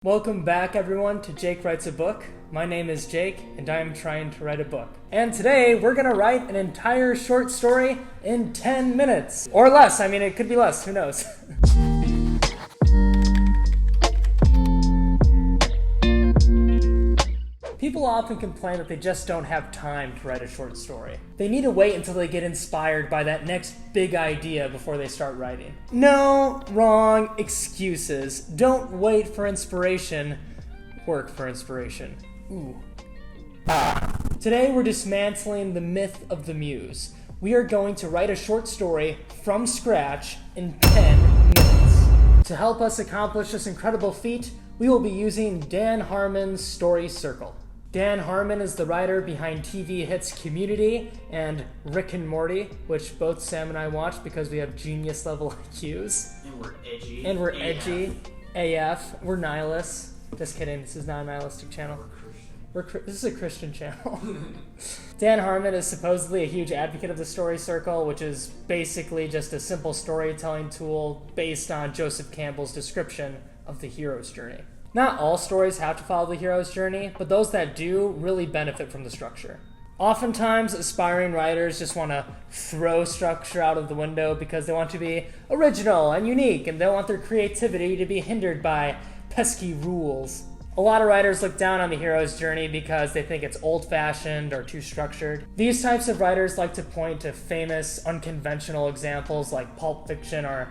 Welcome back, everyone, to Jake Writes a Book. My name is Jake, and I am trying to write a book. And today, we're going to write an entire short story in 10 minutes. Or less. I mean, it could be less. Who knows? People often complain that they just don't have time to write a short story. They need to wait until they get inspired by that next big idea before they start writing. No, wrong, excuses. Don't wait for inspiration. Work for inspiration. Ooh. Today we're dismantling the myth of the muse. We are going to write a short story from scratch in 10 minutes. To help us accomplish this incredible feat, we will be using Dan Harmon's Story Circle. Dan Harmon is the writer behind TV hits Community and Rick and Morty, which both Sam and I watch because we have genius level IQs. And we're edgy. AF. We're nihilists. Just kidding, this is not a nihilistic channel. This is a Christian channel. Dan Harmon is supposedly a huge advocate of the Story Circle, which is basically just a simple storytelling tool based on Joseph Campbell's description of the hero's journey. Not all stories have to follow the hero's journey, but those that do really benefit from the structure. Oftentimes, aspiring writers just want to throw structure out of the window because they want to be original and unique, and they want their creativity to be hindered by pesky rules. A lot of writers look down on the hero's journey because they think it's old-fashioned or too structured. These types of writers like to point to famous, unconventional examples like Pulp Fiction or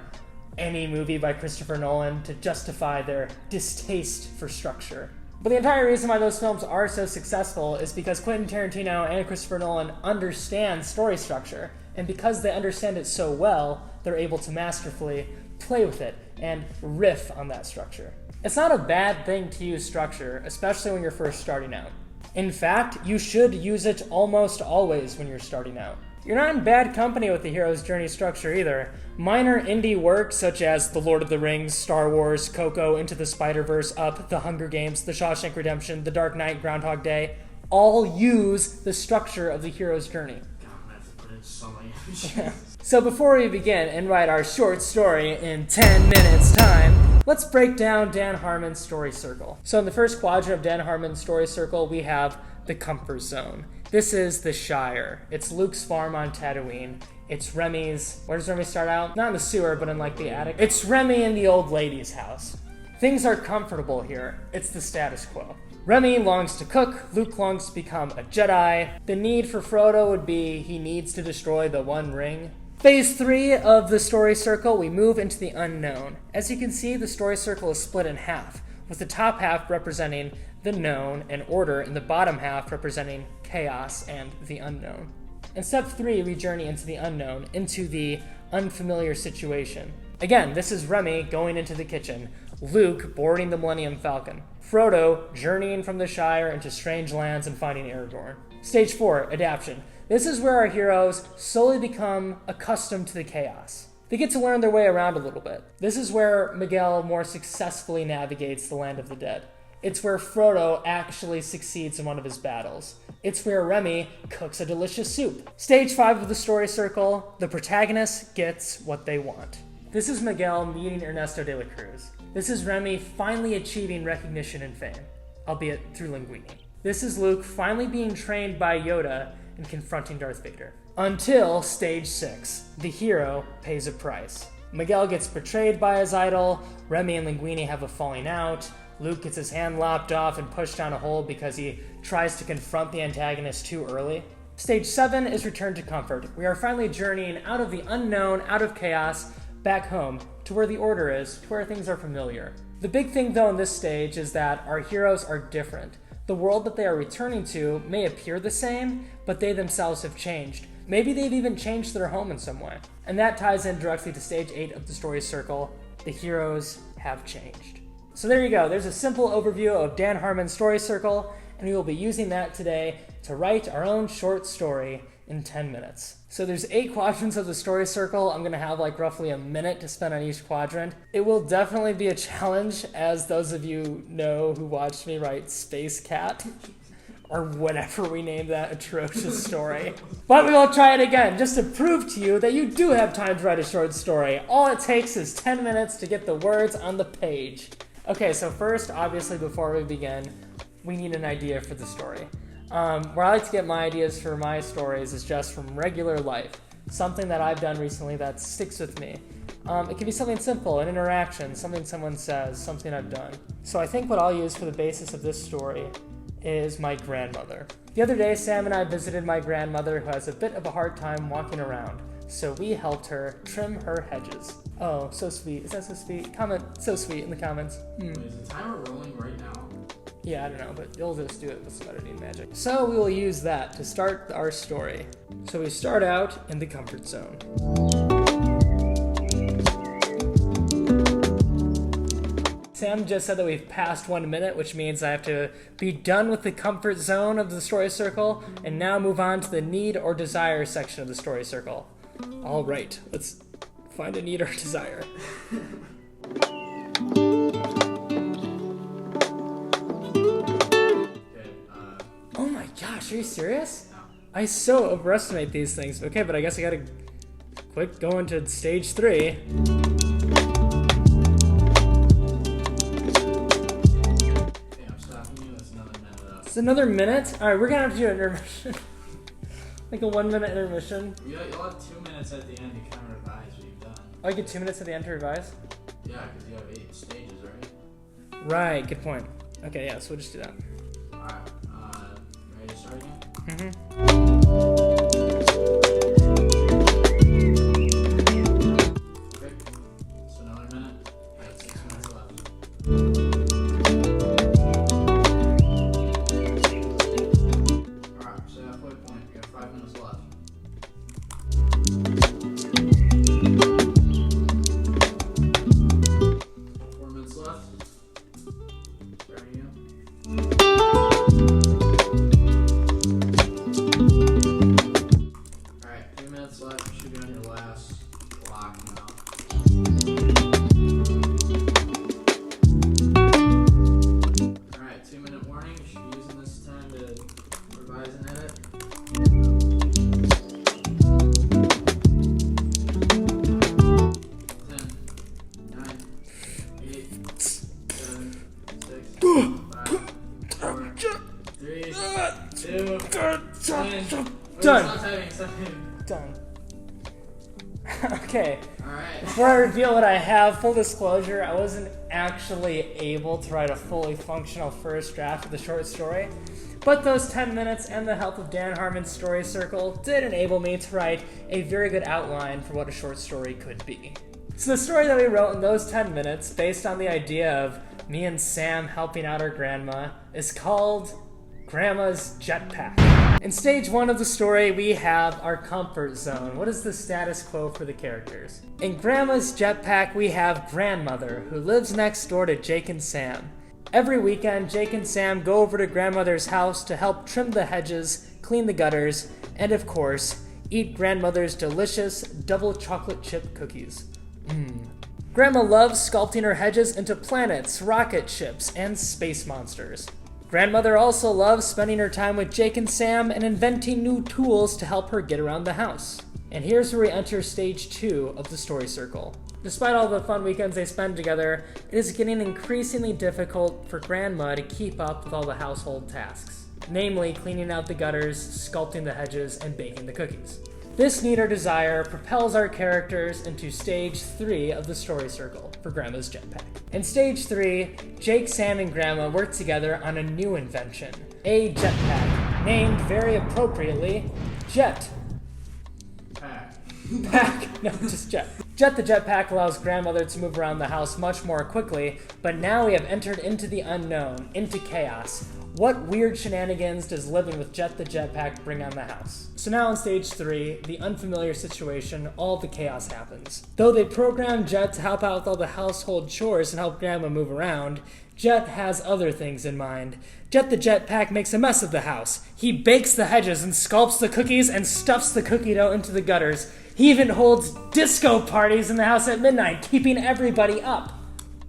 any movie by Christopher Nolan to justify their distaste for structure. But the entire reason why those films are so successful is because Quentin Tarantino and Christopher Nolan understand story structure, and because they understand it so well, they're able to masterfully play with it and riff on that structure. It's not a bad thing to use structure, especially when you're first starting out. In fact, you should use it almost always when you're starting out. You're not in bad company with the hero's journey structure either. Minor indie works such as The Lord of the Rings, Star Wars, Coco, Into the Spider-Verse, Up, The Hunger Games, The Shawshank Redemption, The Dark Knight, Groundhog Day, all use the structure of the hero's journey. God, I have to put in so many. Yeah. So before we begin and write our short story in 10 minutes time, let's break down Dan Harmon's Story Circle. So in the first quadrant of Dan Harmon's Story Circle, we have the comfort zone. This is the Shire. It's Luke's farm on Tatooine. It's Remy's... Where does Remy start out? Not in the sewer, but in like the attic. It's Remy in the old lady's house. Things are comfortable here. It's the status quo. Remy longs to cook. Luke longs to become a Jedi. The need for Frodo would be he needs to destroy the One Ring. Phase 3 of the Story Circle, we move into the unknown. As you can see, the Story Circle is split in half, with the top half representing the known and order, and the bottom half representing chaos and the unknown. In step 3, we journey into the unknown, into the unfamiliar situation. Again, this is Remy going into the kitchen, Luke boarding the Millennium Falcon, Frodo journeying from the Shire into strange lands and finding Aragorn. Stage 4, adaptation. This is where our heroes slowly become accustomed to the chaos. They get to learn their way around a little bit. This is where Miguel more successfully navigates the land of the dead. It's where Frodo actually succeeds in one of his battles. It's where Remy cooks a delicious soup. Stage 5 of the Story Circle, the protagonist gets what they want. This is Miguel meeting Ernesto de la Cruz. This is Remy finally achieving recognition and fame, albeit through Linguini. This is Luke finally being trained by Yoda and confronting Darth Vader. Until stage 6, the hero pays a price. Miguel gets betrayed by his idol, Remy and Linguini have a falling out, Luke gets his hand lopped off and pushed down a hole because he tries to confront the antagonist too early. Stage 7 is Return to Comfort. We are finally journeying out of the unknown, out of chaos, back home, to where the order is, to where things are familiar. The big thing though in this stage is that our heroes are different. The world that they are returning to may appear the same, but they themselves have changed. Maybe they've even changed their home in some way. And that ties in directly to stage 8 of the Story Circle. The heroes have changed. So there you go. There's a simple overview of Dan Harmon's Story Circle, and we will be using that today to write our own short story in 10 minutes. So there's 8 quadrants of the Story Circle. I'm going to have like roughly a minute to spend on each quadrant. It will definitely be a challenge, as those of you know who watched me write Space Cat, or whatever we named that atrocious story. But we will try it again, just to prove to you that you do have time to write a short story. All it takes is 10 minutes to get the words on the page. Okay, so first, obviously, before we begin, we need an idea for the story. Where I like to get my ideas for my stories is just from regular life. Something that I've done recently that sticks with me. It can be something simple, an interaction, something someone says, something I've done. So I think what I'll use for the basis of this story is my grandmother. The other day, Sam and I visited my grandmother who has a bit of a hard time walking around. So we helped her trim her hedges. Oh, so sweet. Is that so sweet? Comment so sweet in the comments. Wait, is the timer rolling right now? Yeah, I don't know, but you'll just do it with some editing magic. So we will use that to start our story. So we start out in the comfort zone. Sam just said that we've passed 1 minute, which means I have to be done with the comfort zone of the story circle and now move on to the need or desire section of the story circle. All right, let's find a need or desire. Oh my gosh, are you serious? No. I so overestimate these things. Okay, but I guess I gotta quick go into stage 3. It's another minute? Alright, we're gonna have to do an intermission. Like a 1 minute intermission. You'll have 2 minutes at the end to kind of revise what you've done. Oh, I get 2 minutes at the end to revise? Yeah, because you have 8 stages, right? Right, good point. Okay, yeah, so we'll just do that. Alright, ready to start again? Mm-hmm. Okay, so another minute. I have 6 minutes left. Alright, so halfway point. We got 5 minutes left. 4 minutes left. Starting again. Alright, 3 minutes left. You should be on your last block now. Alright, 2 minute warning. You should be using this time to revise and edit. 10, 9, 8, 7, 6, 5, 4, 3, 2, 1. Done. Stop typing, stop typing. Done. Okay. Alright. Before I reveal what I have, full disclosure, I wasn't actually able to write a fully functional first draft of the short story, but those 10 minutes and the help of Dan Harmon's story circle did enable me to write a very good outline for what a short story could be. So the story that we wrote in those 10 minutes, based on the idea of me and Sam helping out our grandma, is called Grandma's Jetpack. In stage 1 of the story, we have our comfort zone. What is the status quo for the characters? In Grandma's Jetpack, we have Grandmother, who lives next door to Jake and Sam. Every weekend, Jake and Sam go over to Grandmother's house to help trim the hedges, clean the gutters, and of course, eat Grandmother's delicious double chocolate chip cookies. Grandma loves sculpting her hedges into planets, rocket ships, and space monsters. Grandmother also loves spending her time with Jake and Sam and inventing new tools to help her get around the house. And here's where we enter stage 2 of the story circle. Despite all the fun weekends they spend together, it is getting increasingly difficult for Grandma to keep up with all the household tasks, namely cleaning out the gutters, sculpting the hedges, and baking the cookies. This need or desire propels our characters into stage 3 of the story circle for Grandma's Jetpack. In stage 3, Jake, Sam, and Grandma work together on a new invention, a jetpack, named very appropriately, Jet. Pack. No, just Jet. Jet the Jetpack allows Grandmother to move around the house much more quickly, but now we have entered into the unknown, into chaos. What weird shenanigans does living with Jet the Jetpack bring on the house? So now in stage 3, the unfamiliar situation, all the chaos happens. Though they programmed Jet to help out with all the household chores and help Grandma move around, Jet has other things in mind. Jet the Jetpack makes a mess of the house. He bakes the hedges and sculpts the cookies and stuffs the cookie dough into the gutters. He even holds disco parties in the house at midnight, keeping everybody up.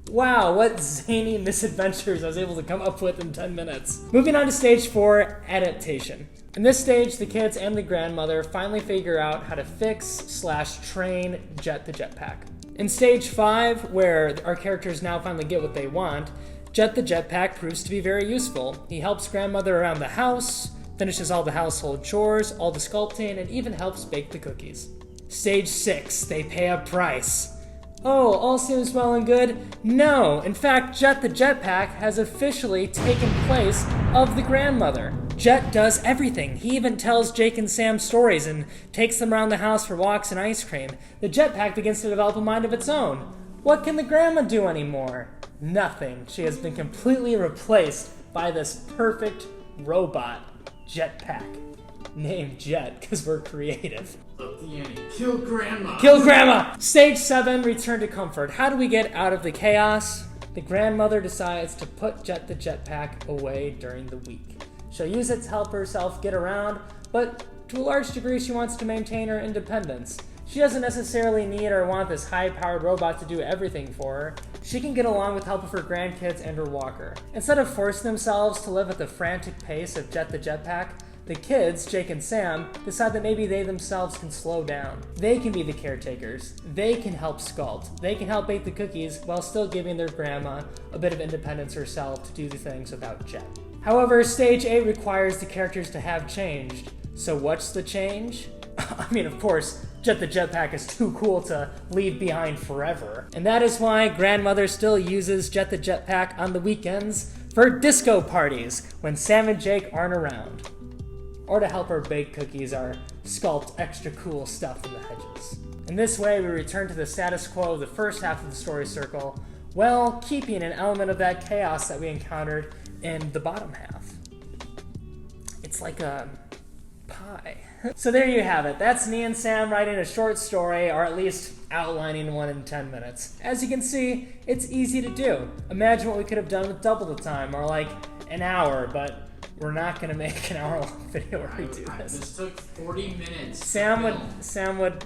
Wow, what zany misadventures I was able to come up with in 10 minutes. Moving on to stage 4, adaptation. In this stage, the kids and the grandmother finally figure out how to fix/train Jet the Jetpack. In stage 5, where our characters now finally get what they want, Jet the Jetpack proves to be very useful. He helps grandmother around the house, finishes all the household chores, all the sculpting, and even helps bake the cookies. Stage 6, they pay a price. Oh, all seems well and good? No, in fact, Jet the Jetpack has officially taken place of the grandmother. Jet does everything. He even tells Jake and Sam stories and takes them around the house for walks and ice cream. The Jetpack begins to develop a mind of its own. What can the grandma do anymore? Nothing. She has been completely replaced by this perfect robot Jetpack. Named Jet, because we're creative. Up the ante. Kill Grandma! Kill Grandma! Stage 7, Return to Comfort. How do we get out of the chaos? The grandmother decides to put Jet the Jetpack away during the week. She'll use it to help herself get around, but to a large degree she wants to maintain her independence. She doesn't necessarily need or want this high-powered robot to do everything for her. She can get along with help of her grandkids and her walker. Instead of forcing themselves to live at the frantic pace of Jet the Jetpack, the kids, Jake and Sam, decide that maybe they themselves can slow down. They can be the caretakers. They can help sculpt. They can help bake the cookies while still giving their grandma a bit of independence herself to do the things without Jet. However, Stage 8 requires the characters to have changed. So what's the change? I mean, of course, Jet the Jetpack is too cool to leave behind forever. And that is why grandmother still uses Jet the Jetpack on the weekends for disco parties when Sam and Jake aren't around. Or to help her bake cookies or sculpt extra cool stuff in the hedges. In this way, we return to the status quo of the first half of the story circle, while keeping an element of that chaos that we encountered in the bottom half. It's like a pie. So there you have it. That's me and Sam writing a short story, or at least outlining one in 10 minutes. As you can see, it's easy to do. Imagine what we could have done with double the time, or like an hour, but we're not gonna make an hour-long video where we do this. This took 40 minutes. Sam would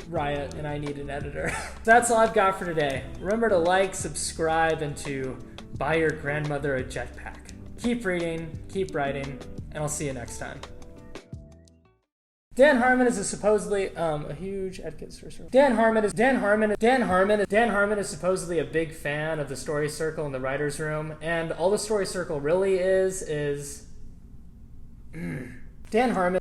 riot, and I need an editor. That's all I've got for today. Remember to like, subscribe, and to buy your grandmother a jetpack. Keep reading, keep writing, and I'll see you next time. Dan Harmon is supposedly a huge advocate. Dan Harmon is supposedly a big fan of the story circle in the writer's room, and all the story circle really is Dan Harmon.